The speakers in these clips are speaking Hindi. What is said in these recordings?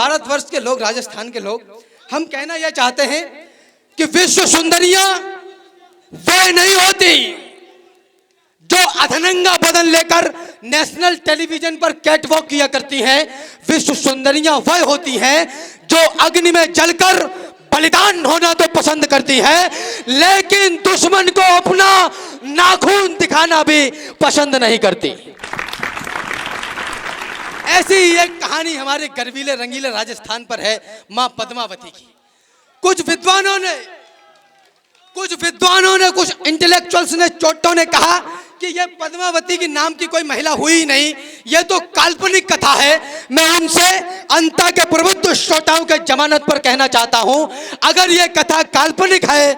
भारतवर्ष के लोग, राजस्थान के लोग, हम कहना यह चाहते हैं कि विश्व सुंदरियां वे नहीं होती जो अधनंगा बदन लेकर नेशनल टेलीविजन पर कैटवॉक किया करती हैं। विश्व सुंदरियां वह होती हैं जो अग्नि में जलकर बलिदान होना तो पसंद करती है, लेकिन दुश्मन को अपना नाखून दिखाना भी पसंद नहीं करती। ऐसी ही एक कहानी हमारे गर्वीले रंगीले राजस्थान पर है, मां पद्मावती की। कुछ विद्वानों ने, कुछ इंटेलेक्चुअल्स ने, चोटों ने कहा कि यह पद्मावती की नाम की कोई महिला हुई नहीं, यह तो काल्पनिक कथा है। मैं उनसे अंता के प्रबुद्ध श्रोताओं के जमानत पर कहना चाहता हूं, अगर यह कथा काल्पनिक है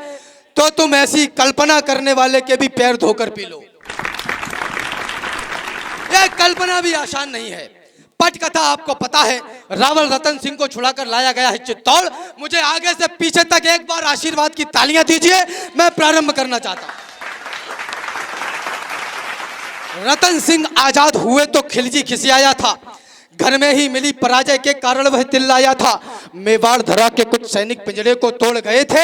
तो तुम ऐसी कल्पना करने वाले के भी पैर धोकर पी लो। यह कल्पना भी आसान नहीं है। पटकथा आपको पता है, रावण रतन सिंह को छुड़ाकर लाया गया है चित्तौड़। मुझे आगे से पीछे तक एक बार आशीर्वाद की तालियां दीजिए, मैं प्रारंभ करना चाहता हूं। रतन सिंह आजाद हुए तो खिलजी खिसियाया था, घर में ही मिली पराजय के कारण वह चिल्लाया था। मेवाड़ धरा के कुछ सैनिक पिंजड़े को तोड़ गए थे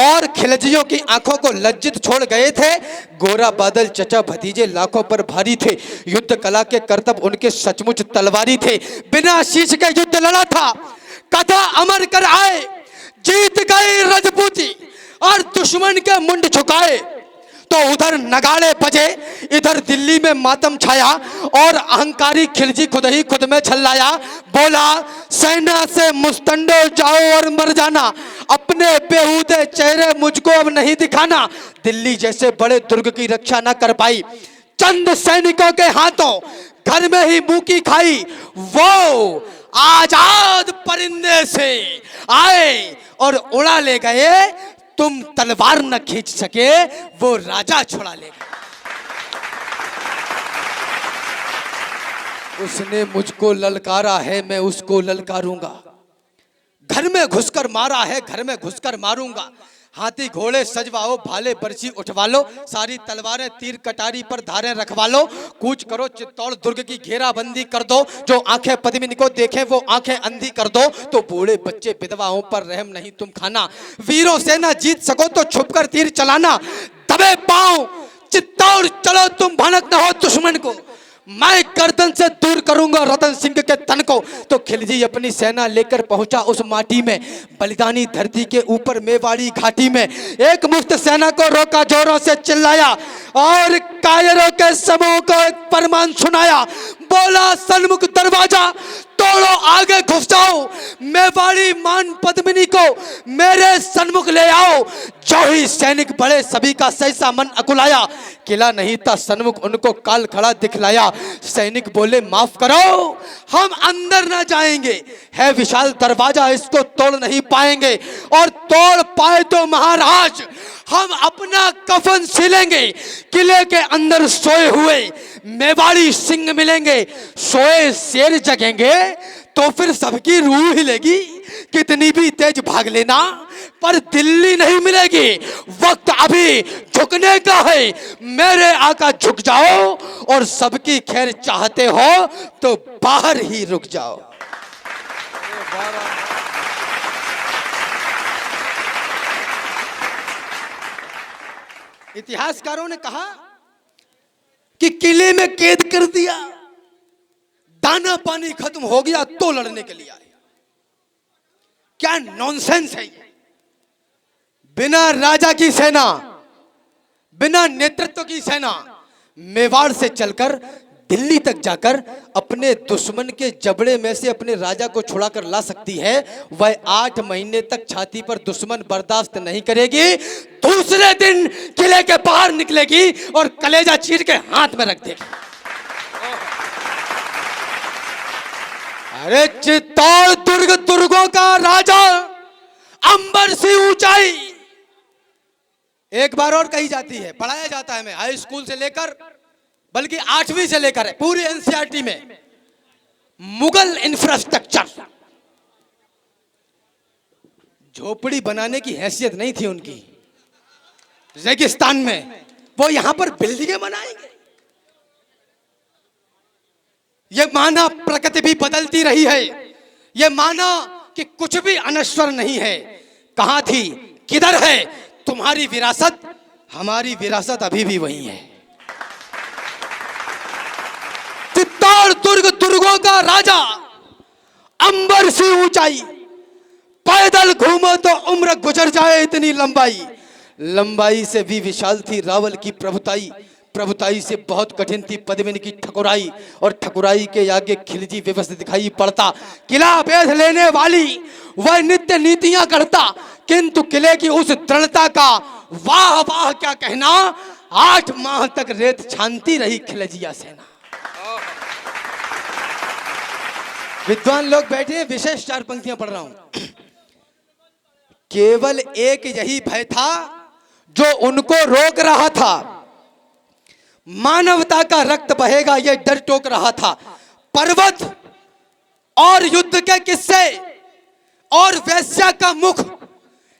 और खिलजियों की आंखों को लज्जित छोड़ गए थे। गोरा बादल चचा भतीजे लाखों पर भारी थे, युद्ध कला के करतब उनके सचमुच तलवारी थे। बिना शीश के युद्ध लड़ा था, कथा अमर कर आए, जीत गई रजपूती और दुश्मन के मुंड झुकाए। तो उधर नगाड़े बजे, इधर दिल्ली में मातम छाया और अहंकारी खिलजी खुद ही खुद में छल्लाया। बोला, सेना से मुस्तंडो जाओ और मर जाना, अपने बेहूदे चेहरे मुझको अब नहीं दिखाना। दिल्ली जैसे बड़े दुर्ग की रक्षा न कर पाई, चंद सैनिकों के हाथों घर में ही मुंह खाई। वो आजाद परिंदे से आए और उड़ा ले गए, तुम तलवार न खींच सके, वो राजा छुड़ा ले गया। उसने मुझको ललकारा है, मैं उसको ललकारूंगा। घर में घुसकर मारा है, घर में घुसकर मारूंगा। हाथी घोड़े सजवाओ, भाले बरछी उठवा लो, सारी तलवारें तीर कटारी पर धारें रखवा लो। कूच करो चित्तौड़ दुर्ग की घेराबंदी कर दो, जो आंखें पद्मिनी को देखें वो आंखें अंधी कर दो। तो बूढ़े बच्चे विधवाओं पर रहम नहीं तुम खाना, वीरों से ना जीत सको तो छुपकर तीर चलाना। दबे पांव चित्तौड़ चलो, तुम भनक न हो दुश्मन को, मैं गर्दन से दूर करूंगा रतन सिंह के तन को। तो खिलजी अपनी सेना लेकर पहुंचा उस माटी में, बलिदानी धरती के ऊपर मेवाड़ी घाटी में। एक मुफ्त सेना को रोका, जोरों से चिल्लाया और कायरों के समूह को एक फरमान सुनाया। बोला, सन्मुख दरवाजा तोड़ो, आगे घुस जाओ, मेवाड़ी मान पद्मिनी को मेरे सन्मुख ले आओ। जो ही सैनिक बड़े सभी का सहसा मन अकुलाया, किला नहीं था सन्मुख उनको काल खड़ा दिखलाया। सैनिक बोले, माफ करो हम अंदर ना जाएंगे, है विशाल दरवाजा इसको तोड़ नहीं पाएंगे, और तोड़ पाए तो महाराज हम अपना कफन सिलेंगे। किले के अंदर सोए हुए मेवाड़ी सिंह मिलेंगे, सोए शेर जगेंगे तो फिर सबकी रूह हिलेगी। कितनी भी तेज भाग लेना पर दिल्ली नहीं मिलेगी, वक्त अभी झुकने का है। मेरे आका झुक जाओ, और सबकी खैर चाहते हो तो बाहर ही रुक जाओ। इतिहासकारों ने कहा कि किले में कैद कर दिया, दाना पानी खत्म हो गया तो लड़ने के लिए आए। क्या नॉनसेंस है ये। बिना राजा की सेना, बिना नेतृत्व की सेना मेवाड़ से चलकर दिल्ली तक जाकर अपने दुश्मन के जबड़े में से अपने राजा को छुड़ाकर ला सकती है। वह 8 महीने तक छाती पर दुश्मन बर्दाश्त नहीं करेगी, दूसरे दिन किले के बाहर निकलेगी और कलेजा चीर के हाथ में रख देगी। अरे चित्तौड़ दुर्ग दुर्गों का राजा, अंबर से ऊंचाई। एक बार और कही जाती है, पढ़ाया जाता है, मैं हाई स्कूल से लेकर बल्कि 8वीं से लेकर है पूरी एनसीईआरटी में, मुगल इंफ्रास्ट्रक्चर। झोपड़ी बनाने की हैसियत नहीं थी उनकी रेगिस्तान में, वो यहां पर बिल्डिंगें बनाएंगे। ये माना प्रकृति भी बदलती रही है, ये माना कि कुछ भी अनश्वर नहीं है। कहां थी, किधर है तुम्हारी विरासत? हमारी विरासत अभी भी वही है। चित्तौड़ दुर्ग दुर्गों का राजा, अंबर से ऊंचाई, पैदल घूमो तो उम्र गुजर जाए इतनी लंबाई। लंबाई से भी विशाल थी रावल की प्रभुताई, प्रभुताई से बहुत कठिन थी पद्मिनी की ठकुराई, और ठकुराई के आगे खिलजी व्यवस्थित दिखाई पड़ता। किला बेध लेने वाली वह नित्य नीतियां करता, किंतु किले की उस दृढ़ता का वाह वाह क्या कहना। 8 माह तक रेत छानती रही खिलजिया सेना। विद्वान लोग बैठे हैं, विशेष 4 पंक्तियां पढ़ रहा हूं। केवल एक यही भय था जो उनको रोक रहा था, मानवता का रक्त बहेगा यह डर टोक रहा था। पर्वत और युद्ध के किस्से और वेश्या का मुख,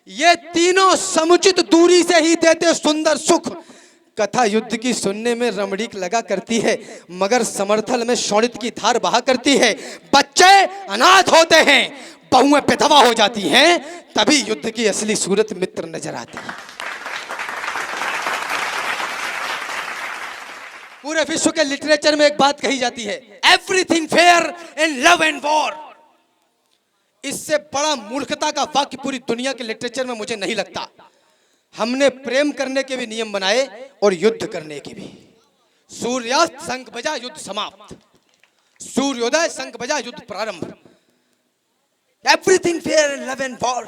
ये तीनों समुचित दूरी से ही देते सुंदर सुख। कथा युद्ध की सुनने में रमणीक लगा करती है, मगर समर्थल में शोणित की धार बहा करती है। बच्चे अनाथ होते हैं, बहुएं विधवा हो जाती हैं, तभी युद्ध की असली सूरत मित्र नजर आती है। पूरे विश्व के लिटरेचर में एक बात कही जाती है, everything fair in love and war. इससे बड़ा मूर्खता का वाक्य पूरी दुनिया के लिटरेचर में मुझे नहीं लगता। हमने प्रेम करने के भी नियम बनाए और युद्ध करने के भी। सूर्यास्त शंख बजा युद्ध समाप्त, सूर्योदय शंख बजा युद्ध प्रारंभ। Everything fair in love and war.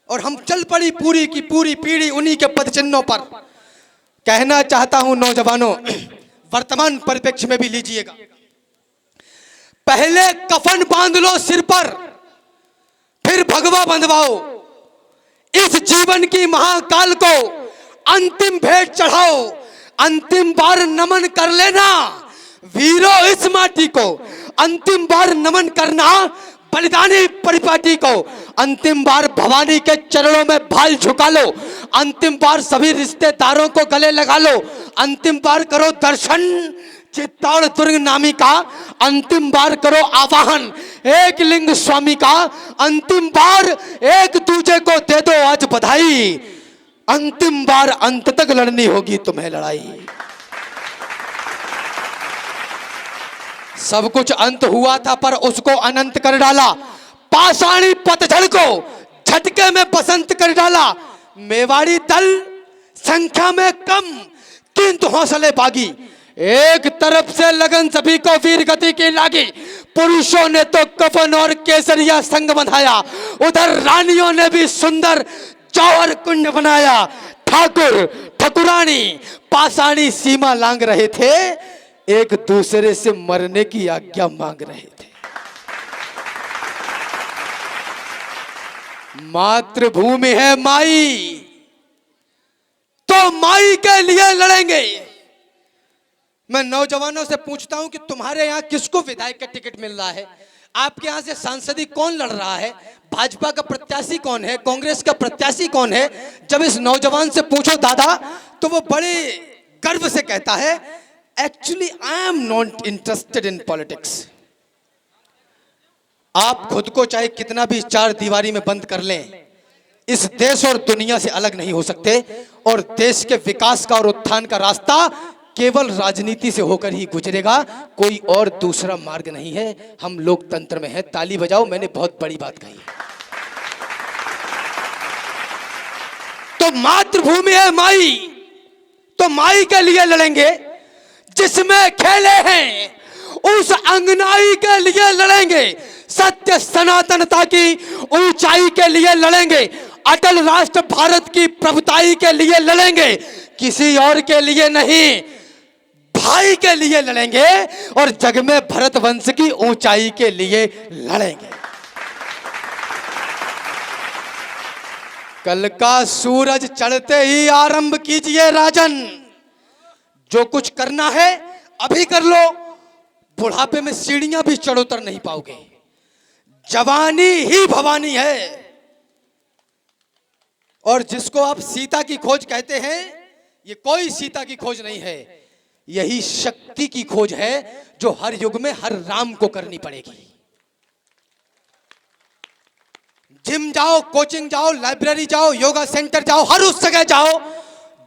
और हम चल पड़ी पूरी की पूरी पीढ़ी उन्हीं के पदचिन्हों पर। कहना चाहता हूं नौजवानों, वर्तमान परिप्रेक्ष्य में भी लीजिएगा, पहले कफन बांध लो सिर पर, फिर भगवा बंधवाओ। इस जीवन की महाकाल को अंतिम भेंट चढ़ाओ, अंतिम बार नमन कर लेना वीरों इस माटी को, अंतिम बार नमन करना बलिदानी परिपाटी को, अंतिम बार भवानी के चरणों में भाल झुका लो, अंतिम बार सभी रिश्तेदारों को गले लगा लो, अंतिम बार करो दर्शन चित्तौड़ दुर्ग नामी का, अंतिम बार करो आवाहन एक लिंग स्वामी का, अंतिम बार एक दूजे को दे दो आज बधाई, अंतिम बार अंत तक लड़नी होगी तुम्हें लड़ाई। सब कुछ अंत हुआ था पर उसको अनंत कर डाला, पाषाणी पतझड़ को झटके में बसंत कर डाला। मेवाड़ी दल संख्या में कम किंतु हौसले बागी, एक तरफ से लगन सभी को वीर गति की लागी। पुरुषों ने तो कफन और केसरिया संग बंधाया, उधर रानियों ने भी सुंदर जौहर कुंड बनाया। ठाकुर ठकुरानी पाषाणी सीमा लांग रहे थे, एक दूसरे से मरने की आज्ञा मांग रहे थे। मातृभूमि है माई तो माई के लिए लड़ेंगे। मैं नौजवानों से पूछता हूं कि तुम्हारे यहां किसको विधायक का टिकट मिल रहा है? आपके यहां से सांसदी कौन लड़ रहा है? भाजपा का प्रत्याशी कौन है? कांग्रेस का प्रत्याशी कौन है? जब इस नौजवान से पूछो दादा, तो वो बड़े गर्व से कहता है, actually I am not interested in politics. आप खुद को चाहे कितना भी 4 दीवारी में बंद कर लें, इस देश और दुनिया से अलग नहीं हो सकते, और देश के विकास का और उत्थान का रास्ता केवल राजनीति से होकर ही गुजरेगा, कोई और दूसरा मार्ग नहीं है। हम लोकतंत्र में हैं। ताली बजाओ, मैंने बहुत बड़ी बात कही। तो मातृभूमि है माई तो माई के लिए लड़ेंगे, जिसमें खेले हैं उस अंगनाई के लिए लड़ेंगे, सत्य सनातनता की ऊंचाई के लिए लड़ेंगे, अटल राष्ट्र भारत की प्रभुताई के लिए लड़ेंगे, किसी और के लिए नहीं, भाई के लिए लड़ेंगे, और जग में भरत वंश की ऊंचाई के लिए लड़ेंगे। कल का सूरज चढ़ते ही आरंभ कीजिए राजन, जो कुछ करना है अभी कर लो, बुढ़ापे में सीढ़ियां भी चढ़ उतर नहीं पाओगे। जवानी ही भवानी है। और जिसको आप सीता की खोज कहते हैं, ये कोई सीता की खोज नहीं है, यही शक्ति की खोज है जो हर युग में हर राम को करनी पड़ेगी। जिम जाओ, कोचिंग जाओ, लाइब्रेरी जाओ, योगा सेंटर जाओ, हर उस जगह जाओ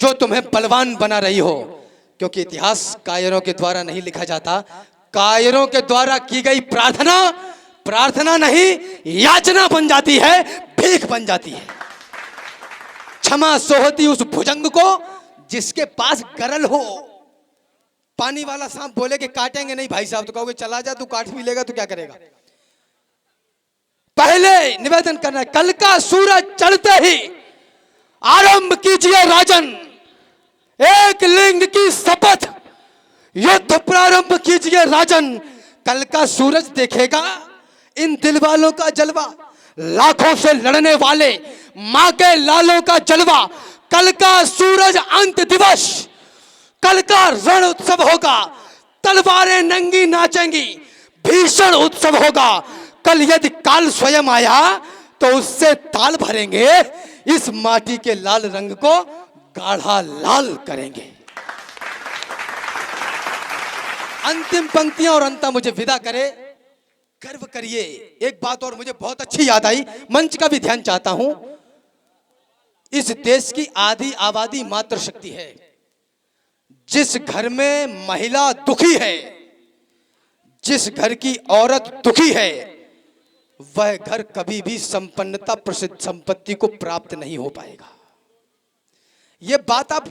जो तुम्हें बलवान बना रही हो, क्योंकि इतिहास कायरों के द्वारा नहीं लिखा जाता। कायरों के द्वारा की गई प्रार्थना प्रार्थना नहीं, याचना बन जाती है, भीख बन जाती है। क्षमा सोहती उस भुजंग को जिसके पास गरल हो। पानी वाला सांप बोले कि काटेंगे नहीं भाई साहब, तो कहोगे चला जा, तू काट भी लेगा तो क्या करेगा। पहले निवेदन करना है, कल का सूरज चढ़ते ही आरंभ कीजिए राजन, एक लिंग की शपथ, युद्ध प्रारंभ कीजिए राजन। कल का सूरज देखेगा इन दिल वालों का जलवा, लाखों से लड़ने वाले मां के लालों का जलवा। कल का सूरज अंत दिवस, कल का रण उत्सव होगा, तलवारें नंगी नाचेंगी, भीषण उत्सव होगा। कल यदि काल स्वयं आया तो उससे ताल भरेंगे, इस माटी के लाल रंग को गाढ़ा लाल करेंगे। अंतिम पंक्तियां और अंत मुझे विदा करे, गर्व करिए। एक बात और मुझे बहुत अच्छी याद आई, मंच का भी ध्यान चाहता हूं। इस देश की आधी आबादी मातृशक्ति है। जिस घर में महिला दुखी है, जिस घर की औरत दुखी है, वह घर कभी भी संपन्नता प्रसिद्ध संपत्ति को प्राप्त नहीं हो पाएगा। यह बात आप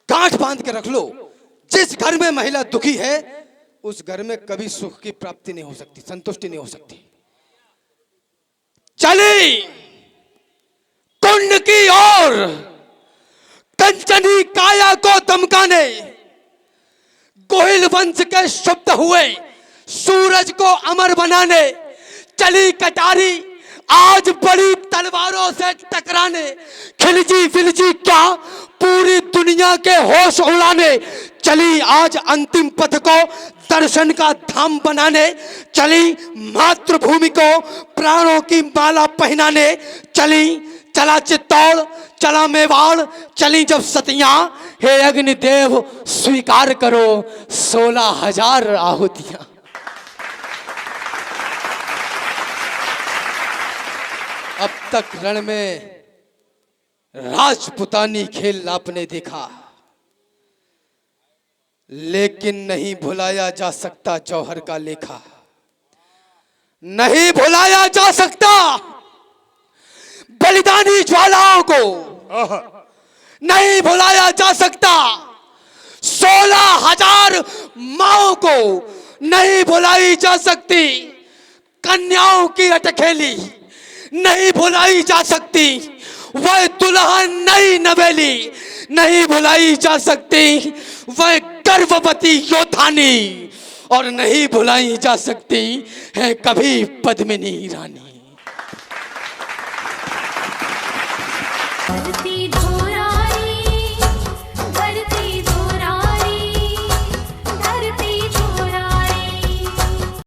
गांठ बांध के रख लो। जिस घर में महिला दुखी है, उस घर में कभी सुख की प्राप्ति नहीं हो सकती, संतुष्टि नहीं हो सकती। चली कुंड की ओर कंचनी काया को दमकाने, गोहिल वंश के शुद्ध हुए सूरज को अमर बनाने, चली कटारी आज बड़ी तलवारों से टकराने, खिलजी फिलजी क्या पूरी दुनिया के होश उड़ाने, चली आज अंतिम पथ को दर्शन का धाम बनाने, चली मातृभूमि को प्राणों की माला पहनाने, चली चला चित्तौड़, चला मेवाड़, चली जब सतियां, हे अग्निदेव स्वीकार करो 16,000 आहुतियां। अब तक रण में राजपुतानी खेल आपने देखा, लेकिन नहीं भुलाया जा सकता जौहर का लेखा, नहीं भुलाया जा सकता बलिदानी ज्वालाओं को, नहीं भुलाया जा सकता 16,000 माओं को, नहीं भुलाई जा सकती कन्याओं की अटखेली, नहीं भुलाई जा सकती वह दुल्हन नई नवेली, नहीं भुलाई जा सकती वह गर्भवती योधानी, और नहीं भुलाई जा सकती है कभी पद्मिनी रानी।